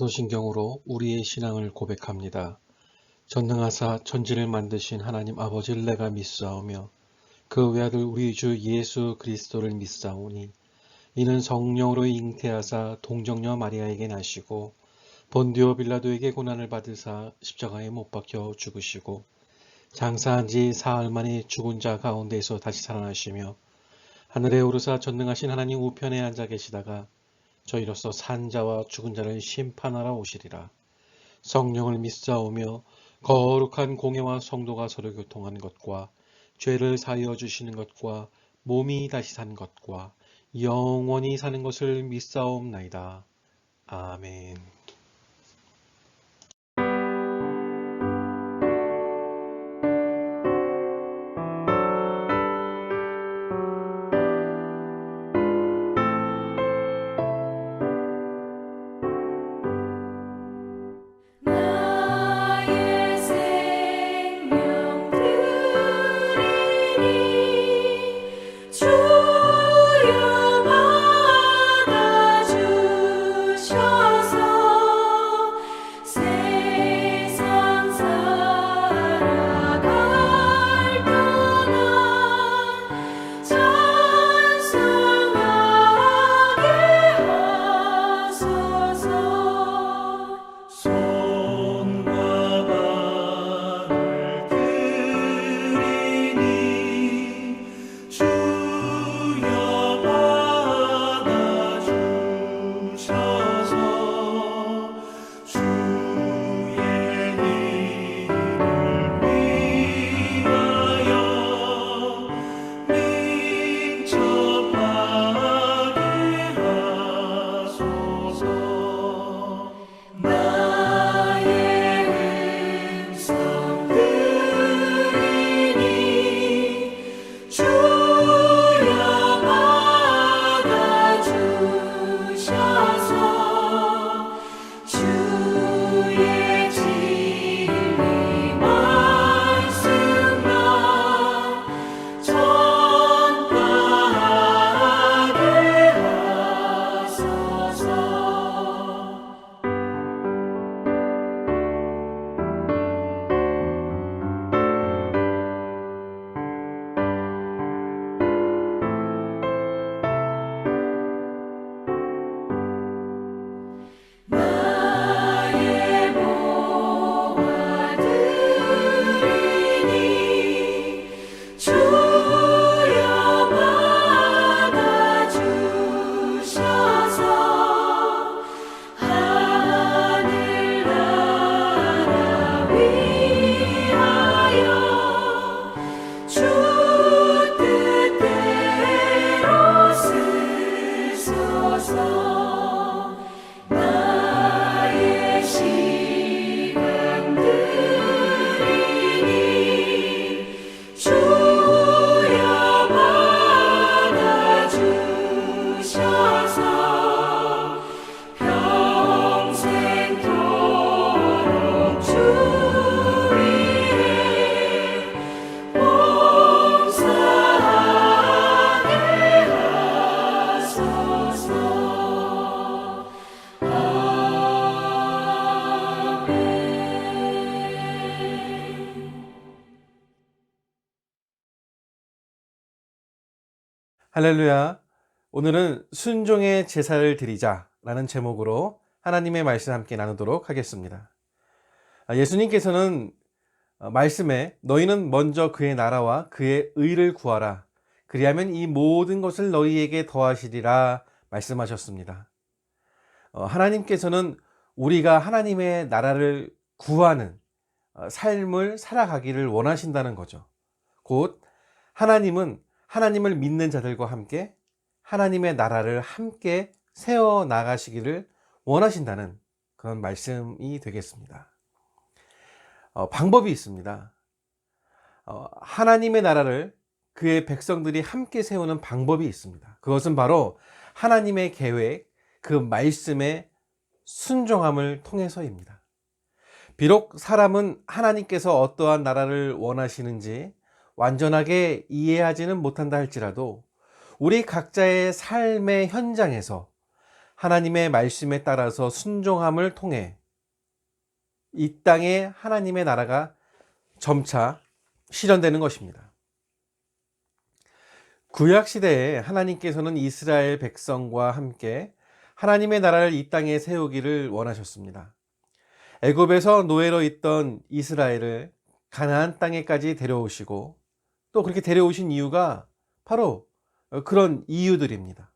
사도신경으로 우리의 신앙을 고백합니다. 전능하사 천지를 만드신 하나님 아버지를 내가 믿사오며 그 외아들 우리 주 예수 그리스도를 믿사오니 이는 성령으로 잉태하사 동정녀 마리아에게 나시고 본디오 빌라도에게 고난을 받으사 십자가에 못 박혀 죽으시고 장사한 지 사흘 만에 죽은 자 가운데서 다시 살아나시며 하늘에 오르사 전능하신 하나님 우편에 앉아 계시다가 저희로서 산 자와 죽은 자를 심판하러 오시리라. 성령을 믿사오며 거룩한 공예와 성도가 서로 교통하는 것과 죄를 사하여 주시는 것과 몸이 다시 산 것과 영원히 사는 것을 믿사옵나이다. 아멘. 할렐루야. 오늘은 순종의 제사를 드리자 라는 제목으로 하나님의 말씀 함께 나누도록 하겠습니다. 예수님께서는 말씀에 너희는 먼저 그의 나라와 그의 의를 구하라. 그리하면 이 모든 것을 너희에게 더하시리라 말씀하셨습니다. 하나님께서는 우리가 하나님의 나라를 구하는 삶을 살아가기를 원하신다는 거죠. 곧 하나님은 하나님을 믿는 자들과 함께 하나님의 나라를 함께 세워나가시기를 원하신다는 그런 말씀이 되겠습니다. 방법이 있습니다. 하나님의 나라를 그의 백성들이 함께 세우는 방법이 있습니다. 그것은 바로 하나님의 계획, 그 말씀의 순종함을 통해서입니다. 비록 사람은 하나님께서 어떠한 나라를 원하시는지 완전하게 이해하지는 못한다 할지라도 우리 각자의 삶의 현장에서 하나님의 말씀에 따라서 순종함을 통해 이 땅에 하나님의 나라가 점차 실현되는 것입니다. 구약시대에 하나님께서는 이스라엘 백성과 함께 하나님의 나라를 이 땅에 세우기를 원하셨습니다. 애굽에서 노예로 있던 이스라엘을 가나안 땅에까지 데려오시고 또 그렇게 데려오신 이유가 바로 그런 이유들입니다.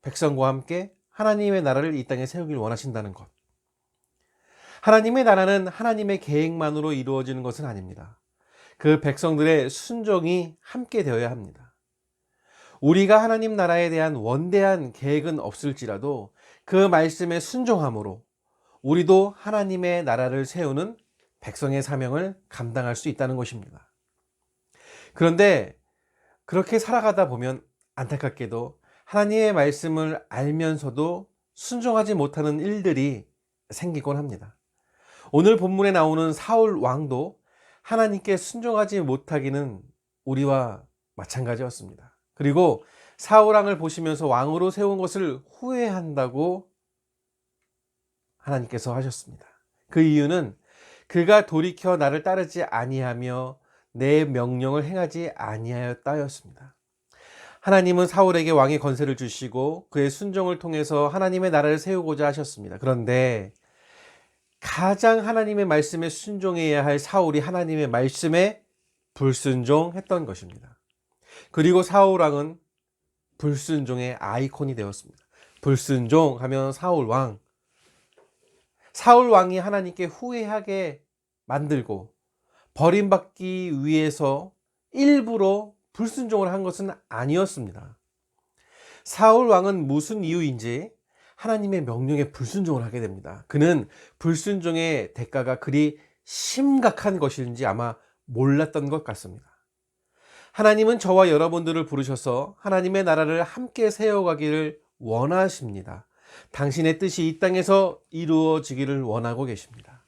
백성과 함께 하나님의 나라를 이 땅에 세우길 원하신다는 것. 하나님의 나라는 하나님의 계획만으로 이루어지는 것은 아닙니다. 그 백성들의 순종이 함께 되어야 합니다. 우리가 하나님 나라에 대한 원대한 계획은 없을지라도 그 말씀에 순종함으로 우리도 하나님의 나라를 세우는 백성의 사명을 감당할 수 있다는 것입니다. 그런데 그렇게 살아가다 보면 안타깝게도 하나님의 말씀을 알면서도 순종하지 못하는 일들이 생기곤 합니다. 오늘 본문에 나오는 사울 왕도 하나님께 순종하지 못하기는 우리와 마찬가지였습니다. 그리고 사울 왕을 보시면서 왕으로 세운 것을 후회한다고 하나님께서 하셨습니다. 그 이유는 그가 돌이켜 나를 따르지 아니하며 내 명령을 행하지 아니하였다였습니다. 하나님은 사울에게 왕의 권세를 주시고 그의 순종을 통해서 하나님의 나라를 세우고자 하셨습니다. 그런데 가장 하나님의 말씀에 순종해야 할 사울이 하나님의 말씀에 불순종했던 것입니다. 그리고 사울 왕은 불순종의 아이콘이 되었습니다. 불순종하면 사울 왕. 사울 왕이 하나님께 후회하게 만들고 버림받기 위해서 일부러 불순종을 한 것은 아니었습니다. 사울 왕은 무슨 이유인지 하나님의 명령에 불순종을 하게 됩니다. 그는 불순종의 대가가 그리 심각한 것인지 아마 몰랐던 것 같습니다. 하나님은 저와 여러분들을 부르셔서 하나님의 나라를 함께 세워가기를 원하십니다. 당신의 뜻이 이 땅에서 이루어지기를 원하고 계십니다.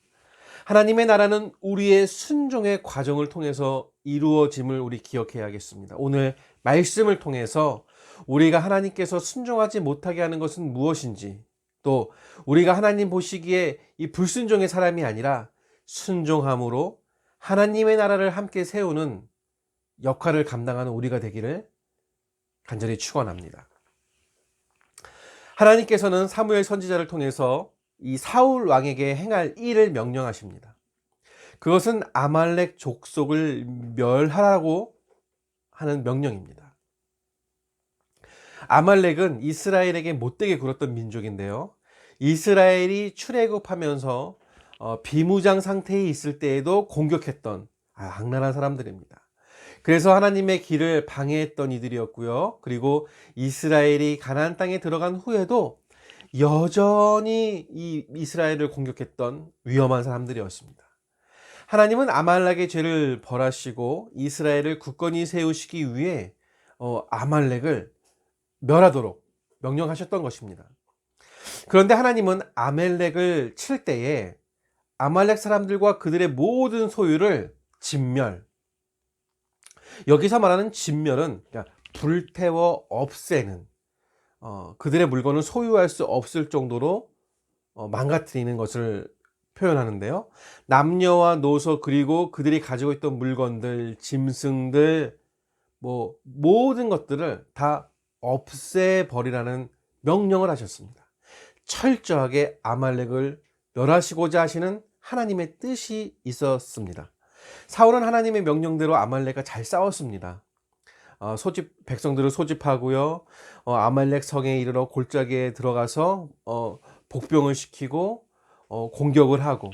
하나님의 나라는 우리의 순종의 과정을 통해서 이루어짐을 우리 기억해야겠습니다. 오늘 말씀을 통해서 우리가 하나님께서 순종하지 못하게 하는 것은 무엇인지, 또 우리가 하나님 보시기에 이 불순종의 사람이 아니라 순종함으로 하나님의 나라를 함께 세우는 역할을 감당하는 우리가 되기를 간절히 축원합니다. 하나님께서는 사무엘 선지자를 통해서 이 사울 왕에게 행할 일을 명령하십니다. 그것은 아말렉 족속을 멸하라고 하는 명령입니다. 아말렉은 이스라엘에게 못되게 굴었던 민족인데요. 이스라엘이 출애굽하면서 비무장 상태에 있을 때에도 공격했던 악랄한 사람들입니다. 그래서 하나님의 길을 방해했던 이들이었고요. 그리고 이스라엘이 가나안 땅에 들어간 후에도 여전히 이 이스라엘을 공격했던 위험한 사람들이었습니다. 하나님은 아말렉의 죄를 벌하시고 이스라엘을 굳건히 세우시기 위해 아말렉을 멸하도록 명령하셨던 것입니다. 그런데 하나님은 아말렉을 칠 때에 아말렉 사람들과 그들의 모든 소유를 진멸, 여기서 말하는 진멸은 불태워 없애는, 그들의 물건을 소유할 수 없을 정도로 망가뜨리는 것을 표현하는데요. 남녀와 노소 그리고 그들이 가지고 있던 물건들, 짐승들, 모든 것들을 다 없애버리라는 명령을 하셨습니다. 철저하게 아말렉을 멸하시고자 하시는 하나님의 뜻이 있었습니다. 사울은 하나님의 명령대로 아말렉과 잘 싸웠습니다. 백성들을 소집하고요. 아말렉 성에 이르러 골짜기에 들어가서 복병을 시키고 공격을 하고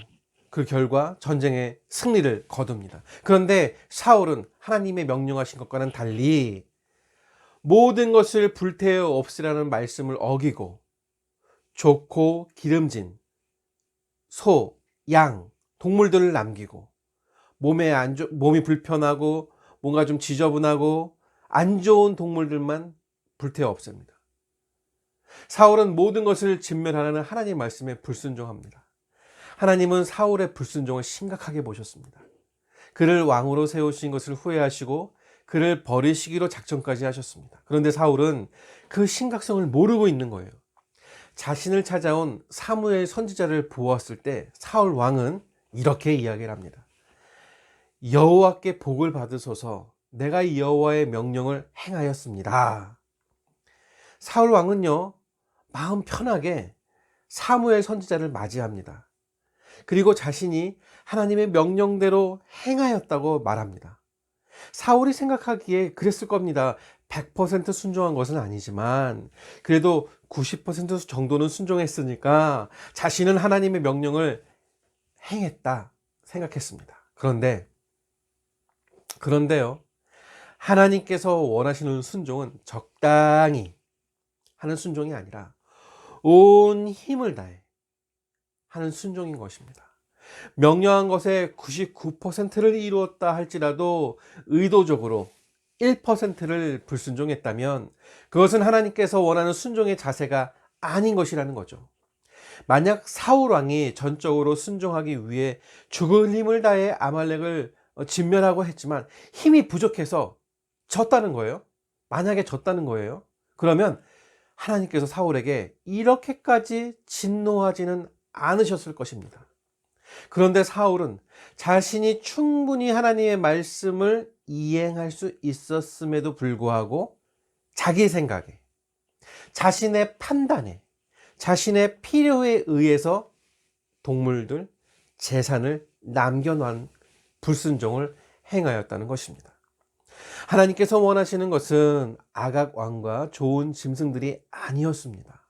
그 결과 전쟁의 승리를 거둡니다. 그런데 사울은 하나님의 명령하신 것과는 달리 모든 것을 불태워 없애라는 말씀을 어기고 좋고 기름진 소, 양, 동물들을 남기고 몸이 불편하고 뭔가 좀 지저분하고 안 좋은 동물들만 불태워 없앱니다. 사울은 모든 것을 진멸하는 하나님 말씀에 불순종합니다. 하나님은 사울의 불순종을 심각하게 보셨습니다. 그를 왕으로 세우신 것을 후회하시고 그를 버리시기로 작정까지 하셨습니다. 그런데 사울은 그 심각성을 모르고 있는 거예요. 자신을 찾아온 사무엘 선지자를 보았을 때 사울 왕은 이렇게 이야기를 합니다. 여호와께 복을 받으소서. 내가 여호와의 명령을 행하였습니다. 사울 왕은요, 마음 편하게 사무엘 선지자를 맞이합니다. 그리고 자신이 하나님의 명령대로 행하였다고 말합니다. 사울이 생각하기에 그랬을 겁니다. 100% 순종한 것은 아니지만 그래도 90% 정도는 순종했으니까 자신은 하나님의 명령을 행했다 생각했습니다. 그런데요, 하나님께서 원하시는 순종은 적당히 하는 순종이 아니라 온 힘을 다해 하는 순종인 것입니다. 명령한 것의 99%를 이루었다 할지라도 의도적으로 1%를 불순종했다면 그것은 하나님께서 원하는 순종의 자세가 아닌 것이라는 거죠. 만약 사울 왕이 전적으로 순종하기 위해 죽을 힘을 다해 아말렉을 진멸하고 했지만 힘이 부족해서 졌다는 거예요. 만약에 졌다는 거예요. 그러면 하나님께서 사울에게 이렇게까지 진노하지는 않으셨을 것입니다. 그런데 사울은 자신이 충분히 하나님의 말씀을 이행할 수 있었음에도 불구하고 자기 생각에, 자신의 판단에, 자신의 필요에 의해서 동물들, 재산을 남겨놓은 불순종을 행하였다는 것입니다. 하나님께서 원하시는 것은 아각 왕과 좋은 짐승들이 아니었습니다.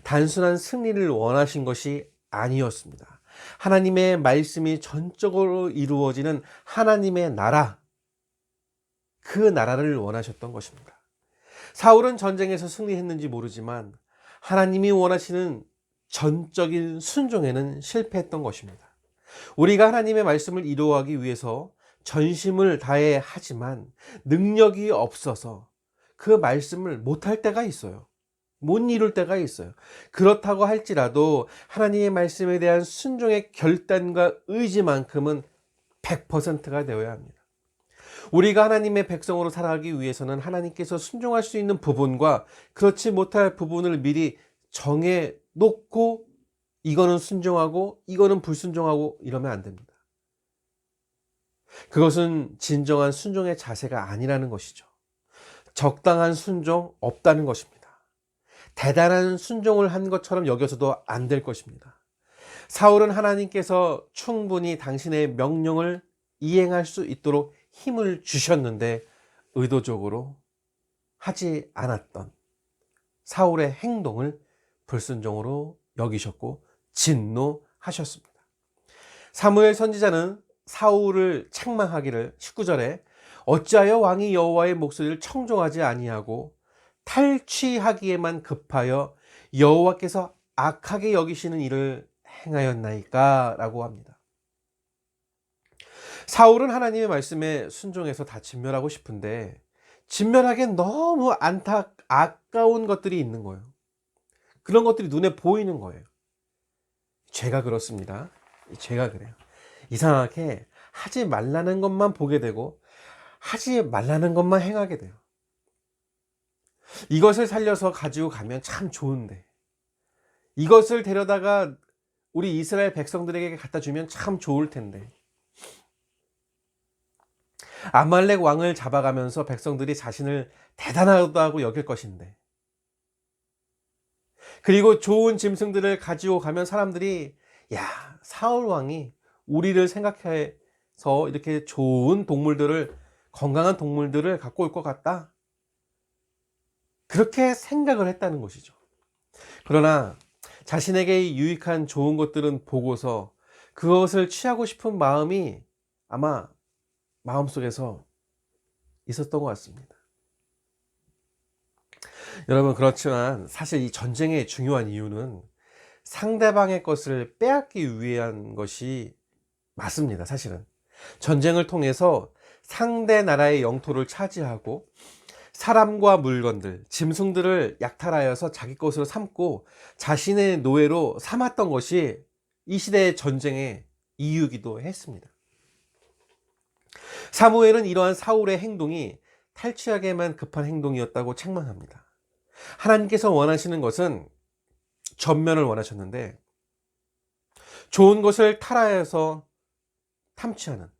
단순한 승리를 원하신 것이 아니었습니다. 하나님의 말씀이 전적으로 이루어지는 하나님의 나라, 그 나라를 원하셨던 것입니다. 사울은 전쟁에서 승리했는지 모르지만 하나님이 원하시는 전적인 순종에는 실패했던 것입니다. 우리가 하나님의 말씀을 이루어가기 위해서 전심을 다해 하지만 능력이 없어서 그 말씀을 못할 때가 있어요. 못 이룰 때가 있어요. 그렇다고 할지라도 하나님의 말씀에 대한 순종의 결단과 의지만큼은 100%가 되어야 합니다. 우리가 하나님의 백성으로 살아가기 위해서는 하나님께서 순종할 수 있는 부분과 그렇지 못할 부분을 미리 정해 놓고 이거는 순종하고 이거는 불순종하고 이러면 안 됩니다. 그것은 진정한 순종의 자세가 아니라는 것이죠. 적당한 순종 없다는 것입니다. 대단한 순종을 한 것처럼 여겨서도 안 될 것입니다. 사울은 하나님께서 충분히 당신의 명령을 이행할 수 있도록 힘을 주셨는데 의도적으로 하지 않았던 사울의 행동을 불순종으로 여기셨고 진노하셨습니다. 사무엘 선지자는 사울을 책망하기를 19절에 어찌하여 왕이 여호와의 목소리를 청종하지 아니하고 탈취하기에만 급하여 여호와께서 악하게 여기시는 일을 행하였나이까 라고 합니다. 사울은 하나님의 말씀에 순종해서 다 진멸하고 싶은데 진멸하기엔 너무 아까운 것들이 있는 거예요. 그런 것들이 눈에 보이는 거예요. 죄가 그렇습니다. 죄가 그래요. 이상하게 하지 말라는 것만 보게 되고 하지 말라는 것만 행하게 돼요. 이것을 살려서 가지고 가면 참 좋은데 이것을 데려다가 우리 이스라엘 백성들에게 갖다 주면 참 좋을 텐데 아말렉 왕을 잡아가면서 백성들이 자신을 대단하다고 여길 것인데 그리고 좋은 짐승들을 가지고 가면 사람들이 야, 사울 왕이 우리를 생각해서 이렇게 좋은 동물들을 건강한 동물들을 갖고 올 것 같다. 그렇게 생각을 했다는 것이죠. 그러나 자신에게 유익한 좋은 것들은 보고서 그것을 취하고 싶은 마음이 아마 마음속에서 있었던 것 같습니다. 여러분, 그렇지만 사실 이 전쟁의 중요한 이유는 상대방의 것을 빼앗기 위한 것이 맞습니다. 사실은 전쟁을 통해서 상대 나라의 영토를 차지하고 사람과 물건들, 짐승들을 약탈하여서 자기 것으로 삼고 자신의 노예로 삼았던 것이 이 시대의 전쟁의 이유이기도 했습니다. 사무엘은 이러한 사울의 행동이 탈취하게만 급한 행동이었다고 책망합니다. 하나님께서 원하시는 것은 전면을 원하셨는데 좋은 것을 타라해서 탐취하는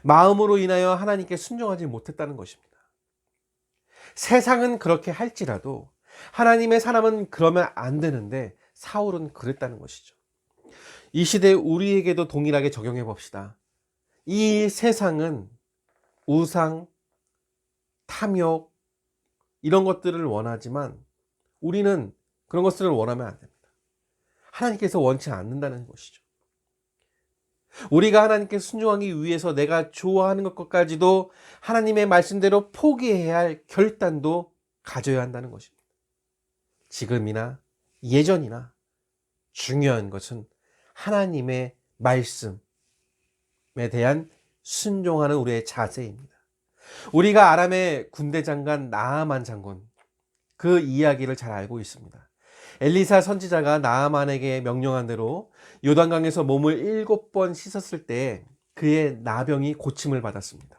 마음으로 인하여 하나님께 순종하지 못했다는 것입니다. 세상은 그렇게 할지라도 하나님의 사람은 그러면 안 되는데 사울은 그랬다는 것이죠. 이 시대 우리에게도 동일하게 적용해 봅시다. 이 세상은 우상, 탐욕 이런 것들을 원하지만 우리는 그런 것들을 원하면 안 됩니다. 하나님께서 원치 않는다는 것이죠. 우리가 하나님께 순종하기 위해서 내가 좋아하는 것까지도 하나님의 말씀대로 포기해야 할 결단도 가져야 한다는 것입니다. 지금이나 예전이나 중요한 것은 하나님의 말씀에 대한 순종하는 우리의 자세입니다. 우리가 아람의 군대 장관 나아만 장군 그 이야기를 잘 알고 있습니다. 엘리사 선지자가 나아만에게 명령한 대로 요단강에서 몸을 7번 씻었을 때 그의 나병이 고침을 받았습니다.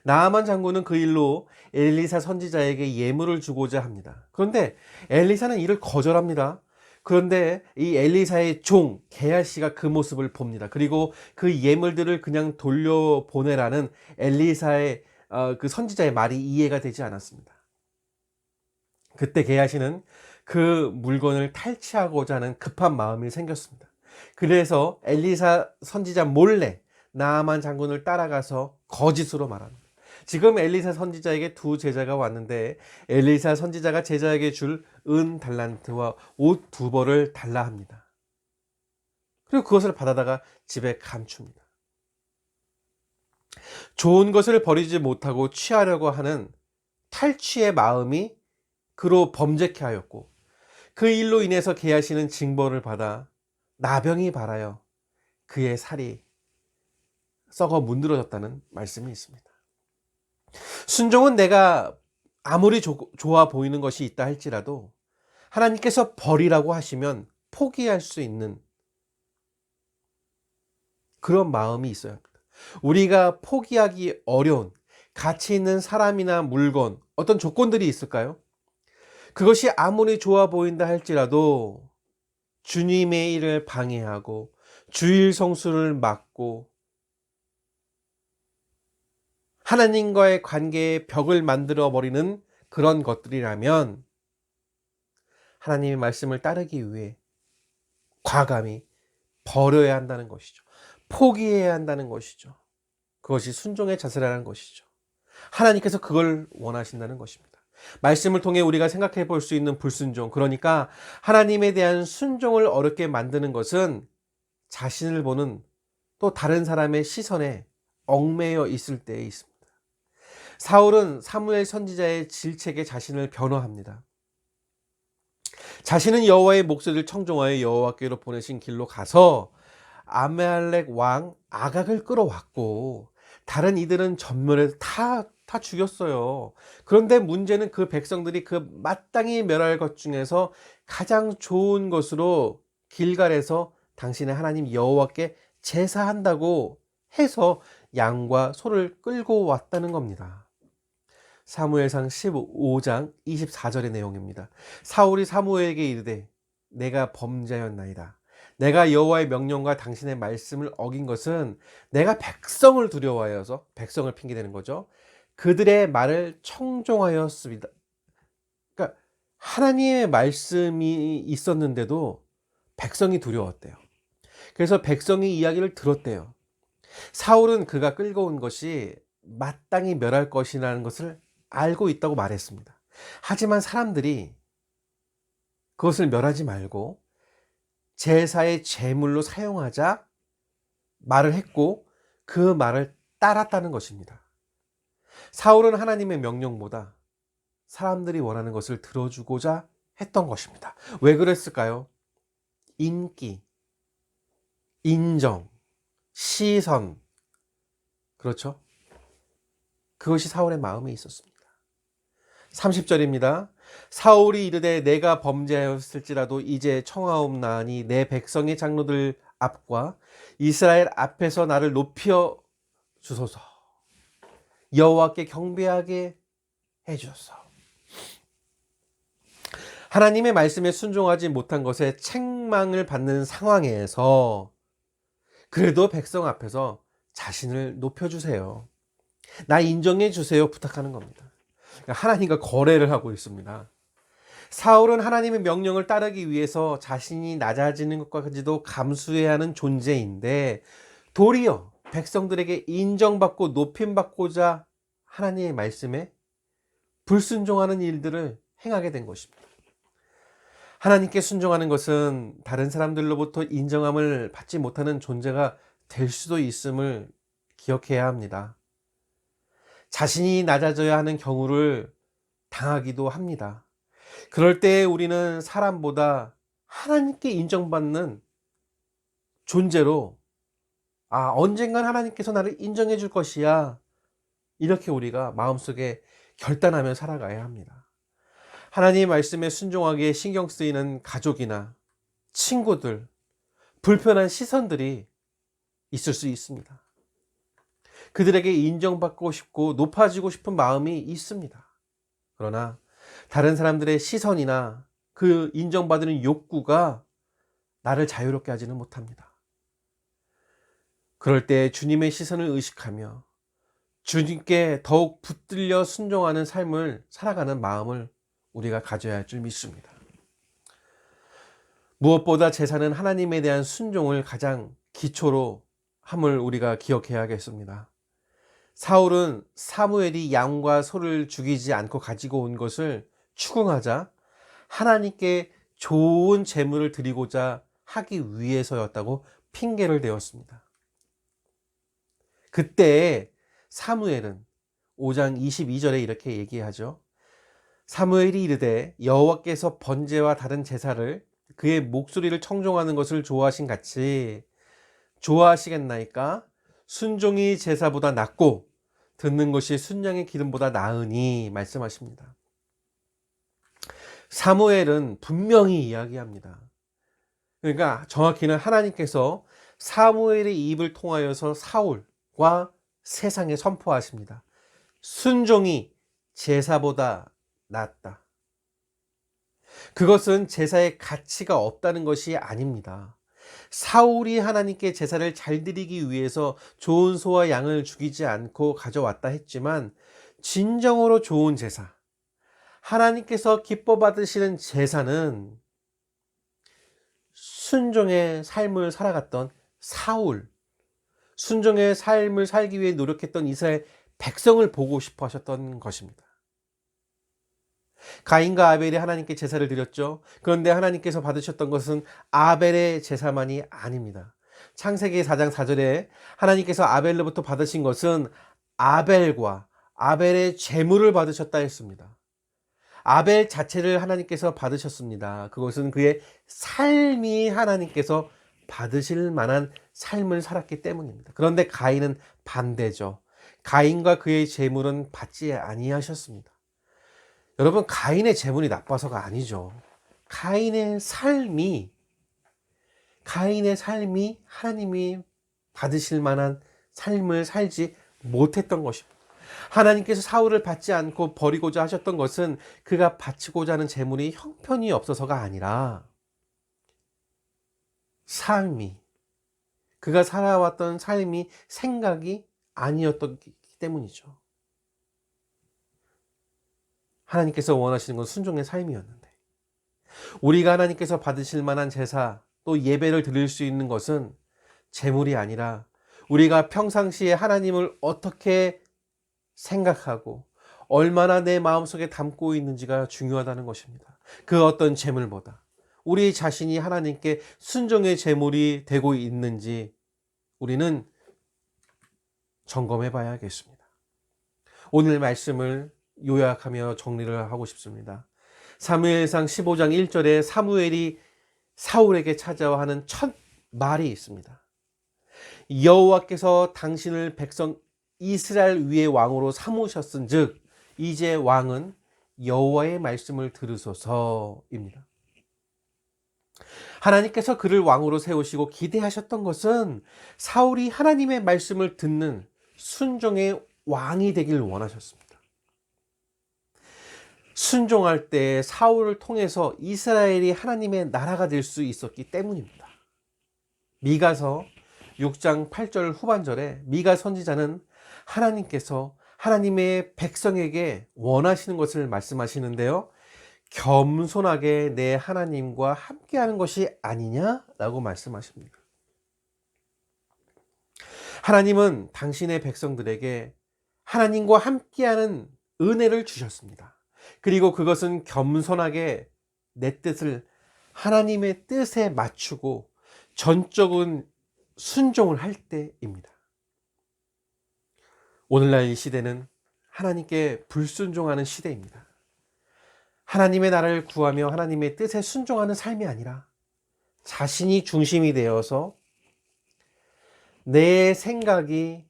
나아만 장군은 그 일로 엘리사 선지자에게 예물을 주고자 합니다. 그런데 엘리사는 이를 거절합니다. 그런데 이 엘리사의 종 게하시가 그 모습을 봅니다. 그리고 그 예물들을 그냥 돌려보내라는 엘리사의 그 선지자의 말이 이해가 되지 않았습니다. 그때 게하시는 그 물건을 탈취하고자 하는 급한 마음이 생겼습니다. 그래서 엘리사 선지자 몰래 나아만 장군을 따라가서 거짓으로 말합니다. 지금 엘리사 선지자에게 두 제자가 왔는데 엘리사 선지자가 제자에게 줄 은 달란트와 옷 2벌을 달라 합니다. 그리고 그것을 받아다가 집에 감춥니다. 좋은 것을 버리지 못하고 취하려고 하는 탈취의 마음이 그로 범죄케 하였고 그 일로 인해서 게하시는 징벌을 받아 나병이 발하여 그의 살이 썩어 문드러졌다는 말씀이 있습니다. 순종은 내가 아무리 좋아 보이는 것이 있다 할지라도 하나님께서 버리라고 하시면 포기할 수 있는 그런 마음이 있어야 합니다. 우리가 포기하기 어려운 가치 있는 사람이나 물건, 어떤 조건들이 있을까요? 그것이 아무리 좋아 보인다 할지라도 주님의 일을 방해하고 주일 성수를 막고 하나님과의 관계에 벽을 만들어 버리는 그런 것들이라면 하나님의 말씀을 따르기 위해 과감히 버려야 한다는 것이죠. 포기해야 한다는 것이죠. 그것이 순종의 자세라는 것이죠. 하나님께서 그걸 원하신다는 것입니다. 말씀을 통해 우리가 생각해 볼 수 있는 불순종, 그러니까 하나님에 대한 순종을 어렵게 만드는 것은 자신을 보는 또 다른 사람의 시선에 얽매여 있을 때에 있습니다. 사울은 사무엘 선지자의 질책에 자신을 변호합니다. 자신은 여호와의 목소리를 청종하여 여호와께로 보내신 길로 가서 아말렉 왕 아각을 끌어왔고 다른 이들은 전멸해서 다 죽였어요. 그런데 문제는 그 백성들이 그 마땅히 멸할 것 중에서 가장 좋은 것으로 길갈에서 당신의 하나님 여호와께 제사한다고 해서 양과 소를 끌고 왔다는 겁니다. 사무엘상 15장 24절의 내용입니다. 사울이 사무엘에게 이르되 내가 범죄하였나이다. 내가 여호와의 명령과 당신의 말씀을 어긴 것은 내가 백성을 두려워하여서, 백성을 핑계대는 거죠. 그들의 말을 청종하였습니다. 그러니까 하나님의 말씀이 있었는데도 백성이 두려웠대요. 그래서 백성이 이야기를 들었대요. 사울은 그가 끌고 온 것이 마땅히 멸할 것이라는 것을 알고 있다고 말했습니다. 하지만 사람들이 그것을 멸하지 말고 제사의 제물로 사용하자 말을 했고 그 말을 따랐다는 것입니다. 사울은 하나님의 명령보다 사람들이 원하는 것을 들어주고자 했던 것입니다. 왜 그랬을까요? 인기, 인정, 시선, 그렇죠? 그것이 사울의 마음에 있었습니다. 30절입니다. 사울이 이르되 내가 범죄하였을지라도 이제 청하옵나니 내 백성의 장로들 앞과 이스라엘 앞에서 나를 높여 주소서. 여호와께 경배하게 해 주소서. 하나님의 말씀에 순종하지 못한 것에 책망을 받는 상황에서 그래도 백성 앞에서 자신을 높여주세요. 나 인정해 주세요. 부탁하는 겁니다. 그러니까 하나님과 거래를 하고 있습니다. 사울은 하나님의 명령을 따르기 위해서 자신이 낮아지는 것까지도 감수해야 하는 존재인데 도리어 백성들에게 인정받고 높임받고자 하나님의 말씀에 불순종하는 일들을 행하게 된 것입니다. 하나님께 순종하는 것은 다른 사람들로부터 인정함을 받지 못하는 존재가 될 수도 있음을 기억해야 합니다. 자신이 낮아져야 하는 경우를 당하기도 합니다. 그럴 때 우리는 사람보다 하나님께 인정받는 존재로 언젠간 하나님께서 나를 인정해 줄 것이야. 이렇게 우리가 마음속에 결단하며 살아가야 합니다. 하나님의 말씀에 순종하기에 신경 쓰이는 가족이나 친구들, 불편한 시선들이 있을 수 있습니다. 그들에게 인정받고 싶고 높아지고 싶은 마음이 있습니다. 그러나 다른 사람들의 시선이나 그 인정받는 욕구가 나를 자유롭게 하지는 못합니다. 그럴 때 주님의 시선을 의식하며 주님께 더욱 붙들려 순종하는 삶을 살아가는 마음을 우리가 가져야 할 줄 믿습니다. 무엇보다 제사는 하나님에 대한 순종을 가장 기초로 함을 우리가 기억해야겠습니다. 사울은 사무엘이 양과 소를 죽이지 않고 가지고 온 것을 추궁하자 하나님께 좋은 제물을 드리고자 하기 위해서였다고 핑계를 대었습니다. 그때 사무엘은 5장 22절에 이렇게 얘기하죠. 사무엘이 이르되 여호와께서 번제와 다른 제사를 그의 목소리를 청종하는 것을 좋아하신 같이 좋아하시겠나이까? 순종이 제사보다 낫고 듣는 것이 순양의 기름보다 나으니 말씀하십니다. 사무엘은 분명히 이야기합니다. 그러니까 정확히는 하나님께서 사무엘의 입을 통하여서 사울과 세상에 선포하십니다. 순종이 제사보다 낫다. 그것은 제사의 가치가 없다는 것이 아닙니다. 사울이 하나님께 제사를 잘 드리기 위해서 좋은 소와 양을 죽이지 않고 가져왔다 했지만 진정으로 좋은 제사, 하나님께서 기뻐 받으시는 제사는 순종의 삶을 살아갔던 사울, 순종의 삶을 살기 위해 노력했던 이스라엘 백성을 보고 싶어 하셨던 것입니다. 가인과 아벨이 하나님께 제사를 드렸죠. 그런데 하나님께서 받으셨던 것은 아벨의 제사만이 아닙니다. 창세기 4장 4절에 하나님께서 아벨로부터 받으신 것은 아벨과 아벨의 제물을 받으셨다 했습니다. 아벨 자체를 하나님께서 받으셨습니다. 그것은 그의 삶이 하나님께서 받으실 만한 삶을 살았기 때문입니다. 그런데 가인은 반대죠. 가인과 그의 제물은 받지 아니하셨습니다. 여러분, 가인의 제물이 나빠서가 아니죠. 가인의 삶이 하나님이 받으실 만한 삶을 살지 못했던 것입니다. 하나님께서 사울을 받지 않고 버리고자 하셨던 것은 그가 바치고자 하는 제물이 형편이 없어서가 아니라 그가 살아왔던 삶이 생각이 아니었기 때문이죠. 하나님께서 원하시는 건 순종의 삶이었는데 우리가 하나님께서 받으실 만한 제사 또 예배를 드릴 수 있는 것은 제물이 아니라 우리가 평상시에 하나님을 어떻게 생각하고 얼마나 내 마음속에 담고 있는지가 중요하다는 것입니다. 그 어떤 제물보다 우리 자신이 하나님께 순종의 제물이 되고 있는지 우리는 점검해 봐야겠습니다. 오늘 말씀을 요약하며 정리를 하고 싶습니다. 사무엘상 15장 1절에 사무엘이 사울에게 찾아와 하는 첫 말이 있습니다. 여호와께서 당신을 백성 이스라엘 위의 왕으로 삼으셨은즉 이제 왕은 여호와의 말씀을 들으소서입니다. 하나님께서 그를 왕으로 세우시고 기대하셨던 것은 사울이 하나님의 말씀을 듣는 순종의 왕이 되길 원하셨습니다. 순종할 때 사울을 통해서 이스라엘이 하나님의 나라가 될 수 있었기 때문입니다. 미가서 6장 8절 후반절에 미가 선지자는 하나님께서 하나님의 백성에게 원하시는 것을 말씀하시는데요. 겸손하게 내 하나님과 함께하는 것이 아니냐라고 말씀하십니다. 하나님은 당신의 백성들에게 하나님과 함께하는 은혜를 주셨습니다. 그리고 그것은 겸손하게 내 뜻을 하나님의 뜻에 맞추고 전적인 순종을 할 때입니다. 오늘날 이 시대는 하나님께 불순종하는 시대입니다. 하나님의 나라를 구하며 하나님의 뜻에 순종하는 삶이 아니라 자신이 중심이 되어서 내 생각이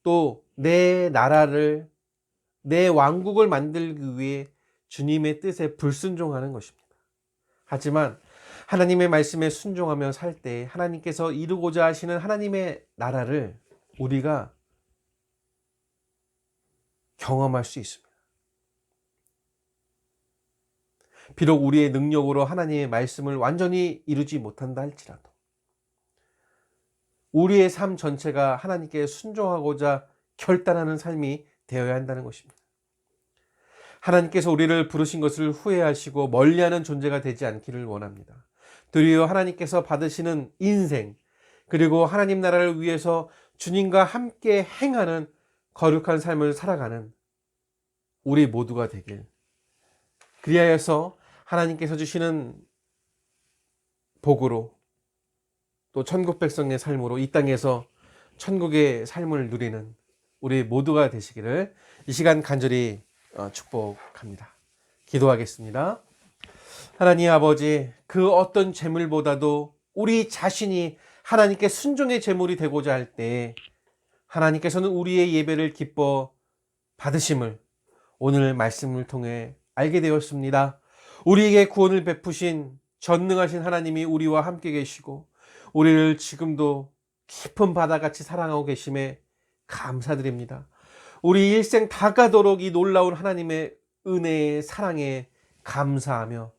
또 내 나라를 내 왕국을 만들기 위해 주님의 뜻에 불순종하는 것입니다. 하지만 하나님의 말씀에 순종하며 살 때 하나님께서 이루고자 하시는 하나님의 나라를 우리가 경험할 수 있습니다. 비록 우리의 능력으로 하나님의 말씀을 완전히 이루지 못한다 할지라도 우리의 삶 전체가 하나님께 순종하고자 결단하는 삶이 되어야 한다는 것입니다. 하나님께서 우리를 부르신 것을 후회하시고 멀리하는 존재가 되지 않기를 원합니다. 도리어 하나님께서 받으시는 인생, 그리고 하나님 나라를 위해서 주님과 함께 행하는 거룩한 삶을 살아가는 우리 모두가 되길, 그리하여서 하나님께서 주시는 복으로 또 천국 백성의 삶으로 이 땅에서 천국의 삶을 누리는 우리 모두가 되시기를 이 시간 간절히 축복합니다. 기도하겠습니다. 하나님 아버지, 그 어떤 재물보다도 우리 자신이 하나님께 순종의 재물이 되고자 할 때 하나님께서는 우리의 예배를 기뻐 받으심을 오늘 말씀을 통해 알게 되었습니다. 우리에게 구원을 베푸신 전능하신 하나님이 우리와 함께 계시고 우리를 지금도 깊은 바다같이 사랑하고 계심에 감사드립니다. 우리 일생 다 가도록 이 놀라운 하나님의 은혜의 사랑에 감사하며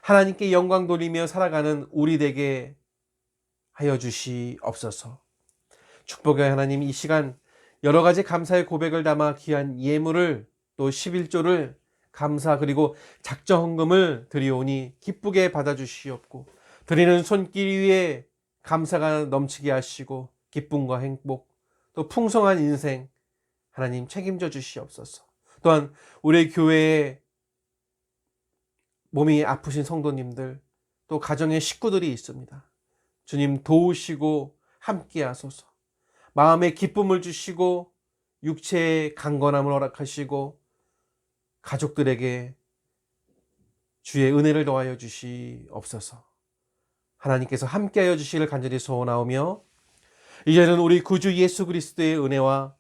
하나님께 영광 돌리며 살아가는 우리 되게 하여 주시옵소서. 축복의 하나님, 이 시간 여러 가지 감사의 고백을 담아 귀한 예물을 또 11조를 감사 그리고 작정 헌금을 드리오니 기쁘게 받아주시옵고 드리는 손길 위에 감사가 넘치게 하시고 기쁨과 행복 또 풍성한 인생 하나님 책임져 주시옵소서. 또한 우리 교회에 몸이 아프신 성도님들 또 가정의 식구들이 있습니다. 주님 도우시고 함께 하소서. 마음에 기쁨을 주시고 육체의 강건함을 허락하시고 가족들에게 주의 은혜를 더하여 주시옵소서. 하나님께서 함께하여 주시기를 간절히 소원하오며 이제는 우리 구주 예수 그리스도의 은혜와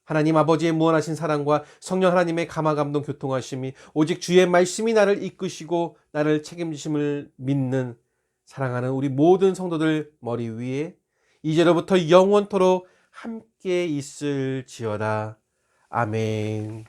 하나님 아버지의 무한하신 사랑과 성령 하나님의 감화감동 교통하심이 오직 주의 말씀이 나를 이끄시고 나를 책임지심을 믿는 사랑하는 우리 모든 성도들 머리 위에 이제로부터 영원토록 함께 있을지어다. 아멘.